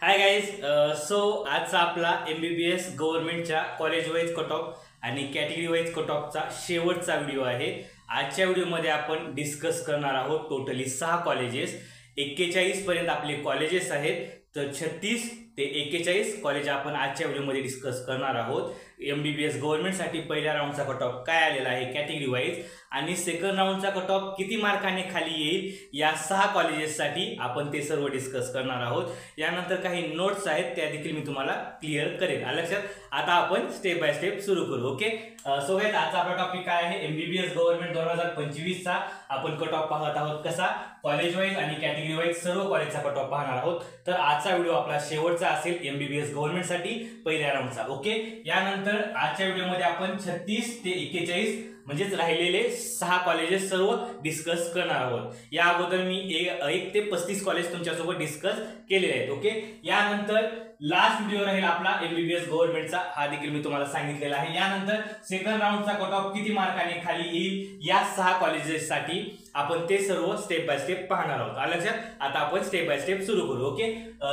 Hi guys. So आजचा आपला MBBS गव्हर्नमेंटच्या कॉलेज वाईज कट ऑफ आणि कॅटेगरी वाईज कट ऑफचा शेवटचा व्हिडिओ आहे. आजच्या व्हिडिओमध्ये आपण डिस्कस करणार आहोत टोटली 6 कॉलेजेस. 41 पर्यंत आपले कॉलेजेस आहेत, तर 36 ते 41 कॉलेज आपण आजच्या व्हिडिओमध्ये डिस्कस करणार आहोत. MBBS गव्हर्नमेंटसाठी पहिल्या राऊंडचा कट ऑफ काय आलेला आहे कॅटेगरी वाईज आणि सेकंड राऊंडचा कट ऑफ किती मार्काने खाली येईल या 6 कॉलेजेससाठी आपण ते सर्व डिस्कस करणार आहोत. यानंतर काही नोट्स आहेत त्या देखील मी तुम्हाला क्लिअर करेन. लक्षात. आता आपण स्टेप बाय स्टेप सुरू करू. ओके. सो गाइस, आजचा आपला टॉपिक काय आहे? MBBS गव्हर्नमेंट 2025 चा आपण कट ऑफ पाहत आहोत. कसा? कॉलेज वाईज आणि कॅटेगरी वाईज सर्व कॉलेजचा कट ऑफ पाहणार आहोत. तर आजचा व्हिडिओ आपला शेवटचा असेल MBBS गव्हर्नमेंटसाठी पहिल्या राऊंडचा. ओके. यानंतर आजच्या व्हिडिओमध्ये आपण 36 ते 41 म्हणजेच राहिलेले 6 कॉलेजेस सर्व डिस्कस करणार आहोत. या अगोदर मी 1 ते 35 कॉलेज तुमच्यासोबत डिस्कस केलेले आहेत. ओके. यानंतर लास्ट व्हिडिओ राहील आपला MBBS गव्हर्नमेंटचा, हा देखील मी तुम्हाला सांगितलेला आहे. यानंतर सेकंड राऊंडचा कट ऑफ किती मार्काने खाली येईल या 6 कॉलेजेससाठी आपण ते सर्व स्टेप बाय स्टेप पाहणार आहोत. लक्षात. आता आपण स्टेप बाय स्टेप सुरू करू. ओके.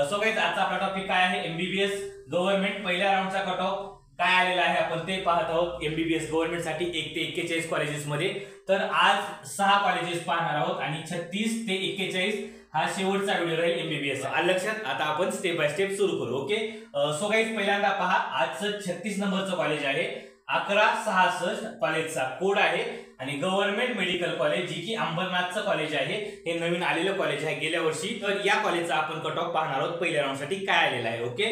सो गाइस, आजचा आपला टॉपिक काय आहे? MBBS गव्हर्नमेंट पहिल्या राऊंडचा कट ऑफ काय आलेला आहे आपण ते पाहत आहोत. MBBS गव्हर्नमेंटसाठी 1 ते 41 कॉलेजेस मध्ये. तर आज 6 कॉलेजेस पाहणार आहोत आणि 36 ते 41 हा शेवटचा व्हिडिओ राहील MBBS. लक्षात. आता आपण स्टेप बाय स्टेप सुरू करू. ओके. सो गाइस, पहिल्यांदा पहा, आजचं 36 नंबरचं कॉलेज आहे. 1166 कॉलेजचा कोड आहे आणि गव्हर्नमेंट मेडिकल कॉलेज, जी की अंबरनाथचं कॉलेज आहे. हे नवीन आलेलं कॉलेज आहे गेल्या वर्षी. तर या कॉलेजचा आपण कट ऑफ पाहणार आहोत पहिल्या राऊंडसाठी काय आलेला आहे. ओके.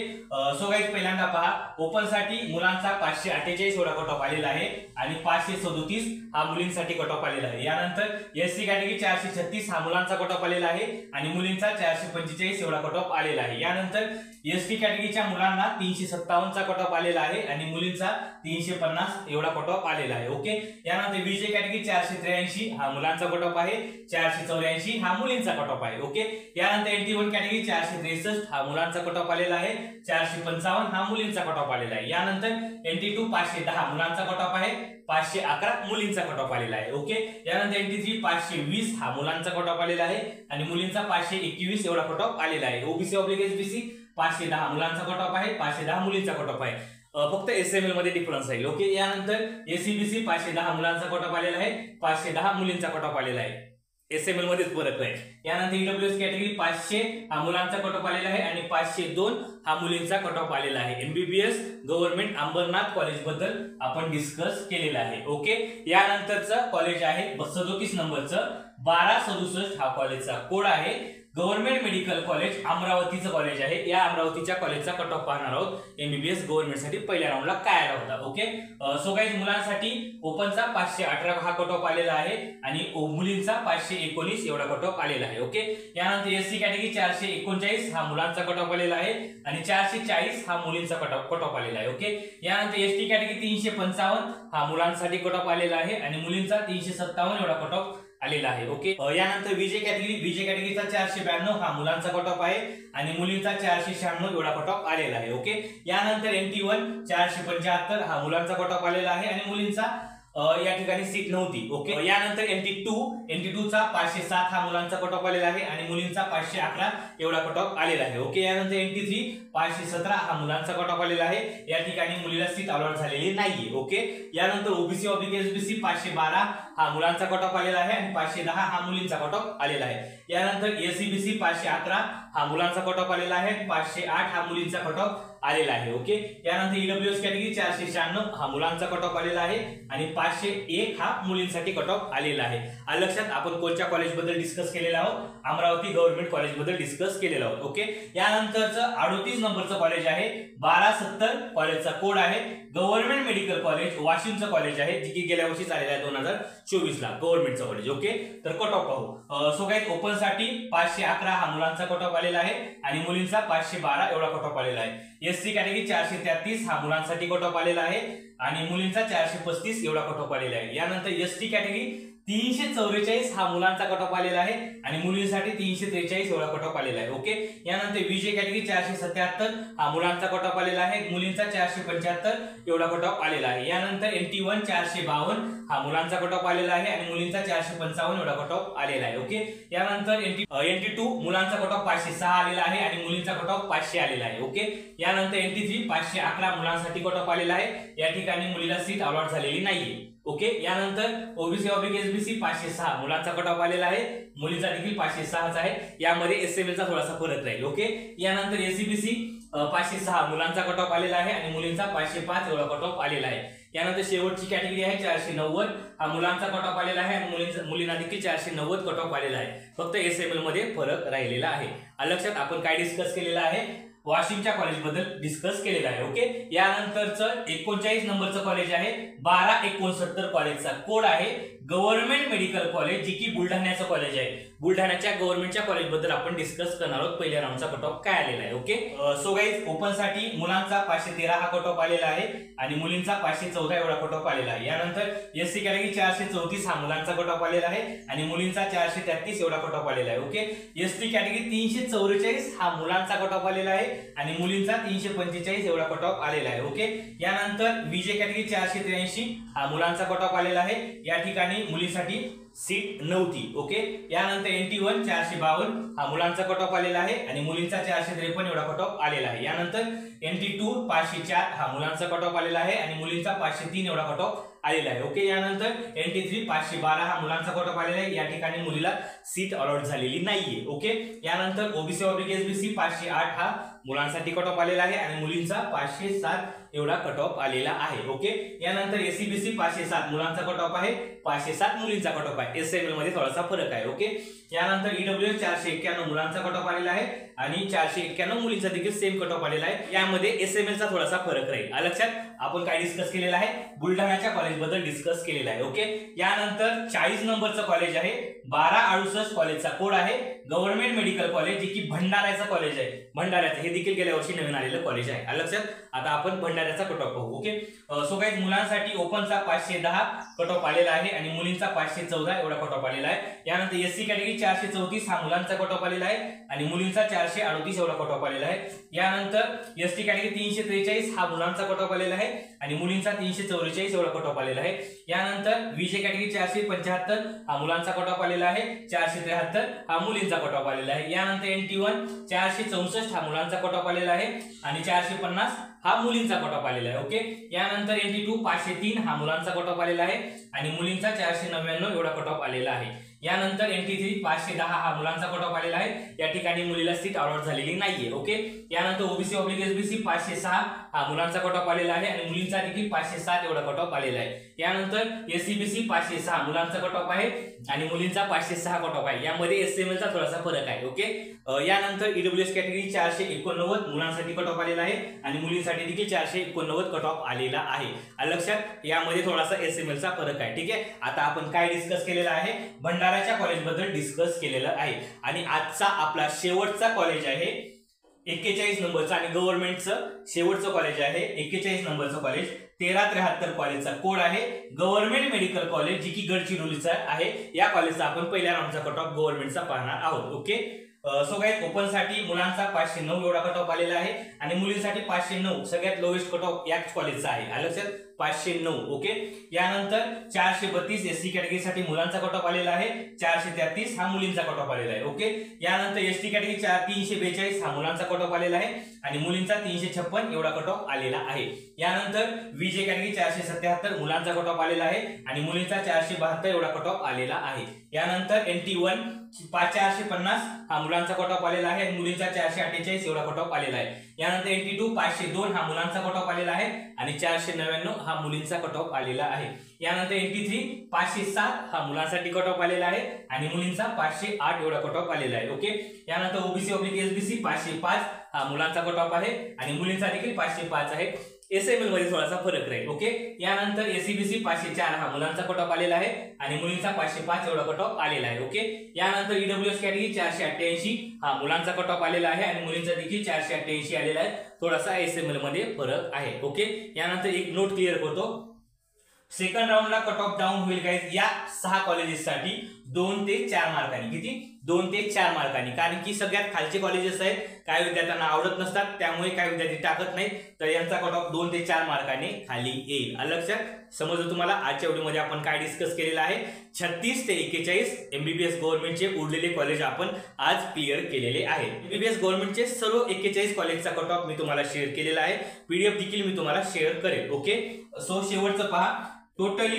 सो गाइस, पहिल्यांदा पहा, ओपन साठी मुलांचा 548 एवढा कट ऑफ आलेला आहे आणि 537 हा मुलींसाठी कट ऑफ आलेला आहे. यानंतर SC कॅटेगरी 436 हा मुलांचा कट ऑफ आलेला आहे आणि मुलींचा 445 एवढा कट ऑफ आलेला आहे. यानंतर ST कॅटेगरीच्या मुलांना 357 चा कट ऑफ आलेला आहे आणि मुलींचा 350 एवढा कट ऑफ आलेला आहे. ओके. यानंतर VJ कॅटेगरी 483 हा मुलांचा कट ऑफ आहे, 484 हा मुलींचा कट ऑफ आहे. ओके. यानंतर NT1 कॅटेगरी 463 हा मुलांचा कट ऑफ आलेला आहे, 455 हा मुलींचा कट ऑफ आलेला आहे. यानंतर NT2 510 मुलांचा कट ऑफ आहे, 511 मुलींचा कट ऑफ आलेला आहे. ओके. यानंतर NT3 520 हा मुलांचा कट ऑफ आलेला आहे आणि मुलींचा 521 एवढा कट ऑफ आलेला आहे. OBC/SBC 510 मुलांचा कट ऑफ आहे, 510 मुलींचा कट ऑफ आहे. फक्त SML मध्ये डिफरन्स आहे. ओके. यानंतर SCBC 510 मुलांचा कट ऑफ आलेला आहे, 510 मुलींचा कट ऑफ आलेला आहे. SML मध्येच फरक आहे. यानंतर EWS कॅटेगरी 500 हा मुलांचा कट ऑफ आलेला आहे आणि 502 हा मुलींचा कट ऑफ आलेला आहे. MBBS गव्हर्नमेंट अंबरनाथ कॉलेज बद्दल आपण डिस्कस केलेला आहे. ओके. यानंतरचं कॉलेज आहे 37 नंबरचं 1267 हा कॉलेजचा कोड आहे. गव्हर्नमेंट मेडिकल कॉलेज अमरावतीचं कॉलेज आहे. या अमरावतीच्या कॉलेजचा कट ऑफ पाहणार आहोत MBBS गव्हर्नमेंटसाठी पहिल्या राऊंडला काय आला होता. ओके. सो गाइस, मुलांसाठी ओपनचा 518 हा कट ऑफ आलेला आहे आणि मुलींचा 519 एवढा कट ऑफ आलेला आहे. ओके. यानंतर SC कॅटेगरी 439 हा मुलांचा कट ऑफ आलेला आहे आणि 440 हा मुलींचा कट ऑफ आलेला आहे. ओके. यानंतर ST कॅटेगरी 355 हा मुलांसाठी कट ऑफ आलेला आहे आणि मुलींचा 357 एवढा कट ऑफ आलेला आहे. ओके. यानंतर VJ कॅटेगरीचा 492 हा मुलांचा कट ऑफ आहे आणि मुलींचा 496 एवढा कट ऑफ आलेला आहे. ओके. यानंतर NT1 475 हा मुलांचा कट ऑफ आलेला आहे आणि मुलींचा या ठिकाणी सीट नव्हती. ओके. यानंतर NT2 चा 507 हा मुलांचा कट ऑफ आलेला आहे आणि मुलींचा 511 एवढा कट ऑफ आलेला आहे. ओके. यानंतर NT3 517 हा मुलांचा कट ऑफ आलेला आहे. या ठिकाणी मुलीला सीट अलॉट झालेली नाहीये. ओके. यानंतर OBC/SBC 512 हा मुलांचा कट ऑफ आलेला आहे आणि 510 हा मुलींचा कट ऑफ आलेला आहे. यानंतर SCBC 511 हा मुलांचा कट ऑफ आलेला आहे, 508 हा मुलींचा कट ऑफ आलेला आहे. ओके. यानंतर EWS कॅटेगरी 496 हा मुलांचा कट ऑफ आलेला आहे आणि 501 हा मुलींसाठी कट ऑफ आलेला आहे. लक्षात. आपण कोणत्या कॉलेज बद्दल डिस्कस केलेला आहोत? अमरावती गव्हर्नमेंट कॉलेज बद्दल डिस्कस केलेला आहोत. ओके. यानंतरचं 38 नंबरचं कॉलेज आहे 1270 कॉलेजचा कोड आहे. गव्हर्नमेंट मेडिकल कॉलेज वाशिमचं कॉलेज आहे, जे की गेल्या वर्षी झालेलं आहे 2024 ला गव्हर्नमेंटचं कॉलेज. ओके. तर कट ऑफ पाहू. सो गाइस, ओपन साठी 511 हा मुलांचा कट ऑफ आलेला आहे आणि मुलींचा 512 एवढा कट ऑफ आलेला आहे. SC कॅटेगरी 433 हा मुलांसाठी कट ऑफ आलेला आहे आणि मुलींचा 435 एवढा कट ऑफ आलेला आहे. यानंतर ST कॅटेगरी 344 हा मुलांचा कट ऑफ आलेला आहे आणि मुलींसाठी 343 एवढा कट ऑफ आलेला आहे. ओके, यानंतर विजय कॅटेगरी 477 हा मुलांचा कट ऑफ आलेला आहे, मुलींचा 475 एवढा कट ऑफ आलेला आहे. यानंतर NT1 452 हा मुलांचा कट ऑफ आलेला आहे आणि मुलींचा 455 एवढा कट ऑफ आलेला आहे. ओके, यानंतर NT2 मुलांचा कट ऑफ 506 आलेला आहे आणि मुलींचा कट ऑफ 500 आलेला आहे. ओके, यानंतर NT3 511 मुलांसाठी कट ऑफ आलेला आहे, या ठिकाणी मुलीला सीट अलॉट झालेली नाहीये. ओके, यानंतर ओबीसी SBC 506 मुलांचा कट ऑफ आलेला आहे, मुलींचा देखील 506 आहे, यामध्ये SML चा थोडासा फरक राहील. ओके, यानंतर SCBC 506 मुलांचा कट ऑफ आलेला आहे आणि मुलींचा 505 एवढा कट ऑफ आलेला आहे. यानंतर शेवटची कॅटेगरी आहे 490 हा मुलांचा कट ऑफ आलेला आहे आणि मुलींना देखील 490 कट ऑफ आलेला आहे, फक्त SML मध्ये फरक राहिलेला आहे. लक्षात आपण काय डिस्कस केलेलं आहे, वाशिमच्या कॉलेज बद्दल डिस्कस केलेला आहे. ओके, यानंतरचं 39 नंबरचं कॉलेज आहे 1269 कॉलेजचा कोड आहे गव्हर्नमेंट मेडिकल कॉलेज, जे की बुलढाण्याचं कॉलेज आहे. बुलढाण्याच्या गव्हर्नमेंटच्या कॉलेज बद्दल आपण डिस्कस करणार आहोत. पहिल्या राऊंडचा कट ऑफ काय आलेला आहे. ओके, सो गाईज ओपन साठी मुलांचा 513 हा कट ऑफ आलेला आहे आणि मुलींचा 514 एवढा कट ऑफ आलेला आहे. यानंतर SC कॅटेगरी 434 हा मुलांचा कट ऑफ आलेला आहे आणि मुलींचा 433 एवढा कट ऑफ आलेला आहे. ओके, ST कॅटेगरी 344 हा मुलांचा कट ऑफ आलेला आहे आणि मुलींचा 345 एवढा कट ऑफ आलेला आहे. ओके, यानंतर विजय कॅटेगरी 483 हा मुलांचा कट ऑफ आलेला आहे, या ठिकाणी मुलीसाठी सीट नव्हती. ओके, यानंतर NT1 452 हा मुलांचा कट ऑफ आलेला आहे आणि मुलींचा 453 एवढा कट ऑफ आलेला आहे. यानंतर NT2 504 हा मुलांचा कट ऑफ आलेला आहे आणि मुलींचा 503 एवढा कट ऑफ आलेला आहे. ओके, यानंतर NT3 512 हा मुलांचा कट ऑफ आलेला आहे, या ठिकाणी मुलीला सीट अलॉट झालेली नाहीये. ओके, यानंतर ओबीसी SBC 508 हा मुलांसाठी कट ऑफ आलेला आहे आणि मुलींचा 507 एवढा कट ऑफ आलेला आहे. ओके, यानंतर SCBC 507 मुलांचा कट ऑफ आहे, 507 मुलींचा कट ऑफ आहे, SML मध्ये थोडासा फरक आहे. ओके, यानंतर EWS 491 मुलांचा कट ऑफ आलेला आहे आणि 491 मुलींचा देखील सेम कट ऑफ आलेला आहे, यामध्ये SML चा थोडासा फरक राहील. लक्षात आपण काय डिस्कस केलेला आहे, बुलढाण्याच्या कॉलेज बद्दल डिस्कस केलेला आहे. ओके, यानंतर 40 नंबरचं कॉलेज आहे 1268 कॉलेजचा कोड आहे गव्हर्नमेंट मेडिकल कॉलेज, जे की भंडाऱ्याचं कॉलेज आहे. भंडाऱ्याचं हे देखील गेल्या वर्षी नवीन आलेलं कॉलेज आहे. लक्षात आता आपण भंडाऱ्याचा कट ऑफ पाहू. ओके, सो गाईज मुलांसाठी ओपनचा 510 कट ऑफ आलेला आहे आणि मुलींचा 514 एवढा कट ऑफ आलेला आहे. यानंतर SC कॅटेगरी 434 हा मुलांचा कट ऑफ आलेला आहे आणि मुलींचा 438 एवढा कट ऑफ आलेला आहे. यानंतर ST कॅटेगरी 343 हा मुलांचा कट ऑफ आलेला आहे आणि मुलींचा 344 एवढा कट ऑफ आलेला आहे. यानंतर विजय कॅटेगरी 475 हा मुलांचा कट ऑफ आलेला आहे, 473 हा मुलींचा कट ऑफ आलेला आहे. यानंतर NT1 464 हा मुलांचा कट ऑफ आलेला आहे आणि 450 हा मुलींचा कट ऑफ आलेला आहे. ओके, यानंतर NT2 503 हा मुलांचा कट ऑफ आलेला आहे आणि मुलींचा 499 एवढा कट ऑफ आलेला आहे. यानंतर NT3 510 हा मुलांचा कट ऑफ आलेला आहे, या ठिकाणी मुलीला सीट अलॉट झालेली नाहीये. ओके, यानंतर ओबीसी SBC 506 हा मुलांचा कट ऑफ आलेला आहे आणि मुलींचा देखील 507 एवढा कट ऑफ आलेला आहे. यानंतर SCBC 506 मुलांचा कट ऑफ आहे आणि मुलींचा 506 कट ऑफ आहे, यामध्ये SML चा थोडासा फरक आहे. ओके, यानंतर EWS कॅटेगरी 489 मुलांसाठी कट ऑफ आलेला आहे आणि मुलींसाठी देखील 489 कट ऑफ आलेला आहे. लक्षात यामध्ये थोडासा SML चा फरक आहे. ठीक आहे, आता आपण काय डिस्कस केलेला आहे, भंडाऱ्याच्या कॉलेज बद्दल डिस्कस केलेलं आहे आणि आजचा आपला शेवटचा कॉलेज आहे 41 नंबरचा आणि गव्हर्नमेंटचं शेवटचं कॉलेज आहे 41 नंबरचं कॉलेज 1373 कॉलेजचा कोड आहे गव्हर्नमेंट मेडिकल कॉलेज, जी की गडचिरोलीचा आहे. या कॉलेजचा आपण पहिल्या राऊंडचा कट ऑफ गव्हर्नमेंटचा पाहणार आहोत. ओके, सो गाइस ओपन साठी मुलांचा 509 एवढा कट ऑफ आलेला आहे आणि मुलींसाठी 509 सगळ्यात लोएस्ट कट ऑफ याच कॉलेजचा आहे. लक्षात 509. ओके, यानंतर 432 एससी कॅटेगरी साठी मुलांचा कट ऑफ आलेला आहे, 433 हा मुलींचा कट ऑफ आलेला आहे. ओके, यानंतर एसटी कॅटेगरी 342 हा मुलांचा कट ऑफ आलेला आहे आणि मुलींचा 356 एवढा कट ऑफ आलेला आहे. यानंतर विजय कॅटेगरी 477 मुलांचा कट ऑफ आलेला आहे आणि मुलींचा 472 एवढा कट ऑफ आलेला आहे. यानंतर NT1 450 हा मुलांचा कट ऑफ आलेला आहे आणि मुलींचा 448 एवढा कट ऑफ आलेला आहे. यानंतर NT2 502 हा मुलांचा कट ऑफ आलेला आहे आणि 499 हा मुलींचा कट ऑफ आलेला आहे. यानंतर NT3 507 हा मुलांसाठी कट ऑफ आलेला आहे आणि मुलींचा 508 एवढा कट ऑफ आलेला आहे. ओके, यानंतर ओबीसी SBC 505 हा मुलांचा कट ऑफ आहे आणि मुलींचा देखील 505 आहे. SML मध्ये थोडासा फरक राहील. ओके, यानंतर SCBC 504 हा मुलांचा कट ऑफ आलेला आहे आणि मुलींचा 505 एवढा कट ऑफ आलेला आहे. ओके, यानंतर EWS कॅटेगरी 488 हा मुलांचा कट ऑफ आलेला आहे आणि मुलींचा देखील 488 आलेला आहे. थोडासा SML मध्ये फरक आहे. ओके, यानंतर एक नोट क्लिअर करतो, सेकंड राऊंडला कट ऑफ डाऊन होईल गाईज या 6 कॉलेजेससाठी 2 ते 4 मार्कांनी. किती? 2 ते 4 मार्कांनी. कारण की सगळ्यात खालचे कॉलेजेस आहेत, काही विद्यार्थ्यांना आवडत नसतात, त्यामुळे काही विद्यार्थी टाकत नाहीत, तर यांचा कट ऑफ 2 ते 4 मार्कांनी खाली येईल. लक्षात समजलं तुम्हाला? आजच्या व्हिडिओमध्ये आपण काय डिस्कस केलेलं आहे, 36 ते 41 एमबीबीएस गव्हर्नमेंटचे उरलेले कॉलेज आपण आज क्लिअर केलेले आहेत. एमबीबीएस गव्हर्नमेंटचे सर्व 41 कॉलेजचा कट ऑफ मी तुम्हाला शेअर केलेला आहे, पीडीएफ देखील मी तुम्हाला शेअर करेल. ओके, सो शेवटचं पहा. Totally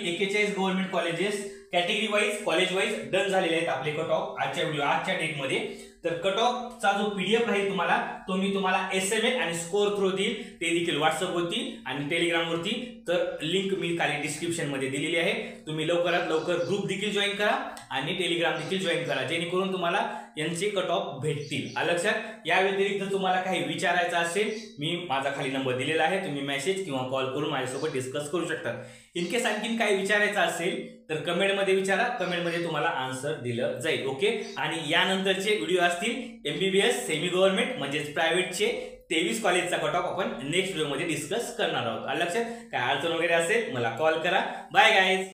41 government colleges category wise college wise done झालेले आहेत आपले कट ऑफ आजच्या डेट मध्ये. तर कट ऑफचा जो पीडीएफ राहील तुम्हाला तो मी तुम्हाला एसएमएस आणि स्कोर थ्रू देईल, ते देखील व्हॉट्सअप वरती आणि टेलिग्राम वरती. तर लिंक मी खाली डिस्क्रिप्शन मध्ये दिलेली आहे. तुम्ही लवकरात लवकर ग्रुप देखील जॉईन करा आणि टेलिग्राम देखील जॉईन करा, जेणेकरून तुम्हाला यांचे कट ऑफ भेटतील. लक्षात. या व्यतिरिक्त तुम्हाला काही विचारायचं असेल, मी माझा खाली नंबर दिलेला आहे, तुम्ही मेसेज किंवा कॉल करून माझ्यासोबत डिस्कस करू शकता. इन केस आणखीन काही विचारायचं असेल तर कमेंटमध्ये विचारा, कमेंटमध्ये तुम्हाला आन्सर दिलं जाईल. ओके, आणि यानंतरचे व्हिडिओ असतील एमबीबीएस सेमी गव्हर्नमेंट म्हणजेच प्रायव्हेटचे 23 कॉलेजचा कट ऑफ आपण नेक्स्ट व्हिडिओमध्ये डिस्कस करणार आहोत. लक्षात. काय अडचण वगैरे असेल मला कॉल करा. Bye guys.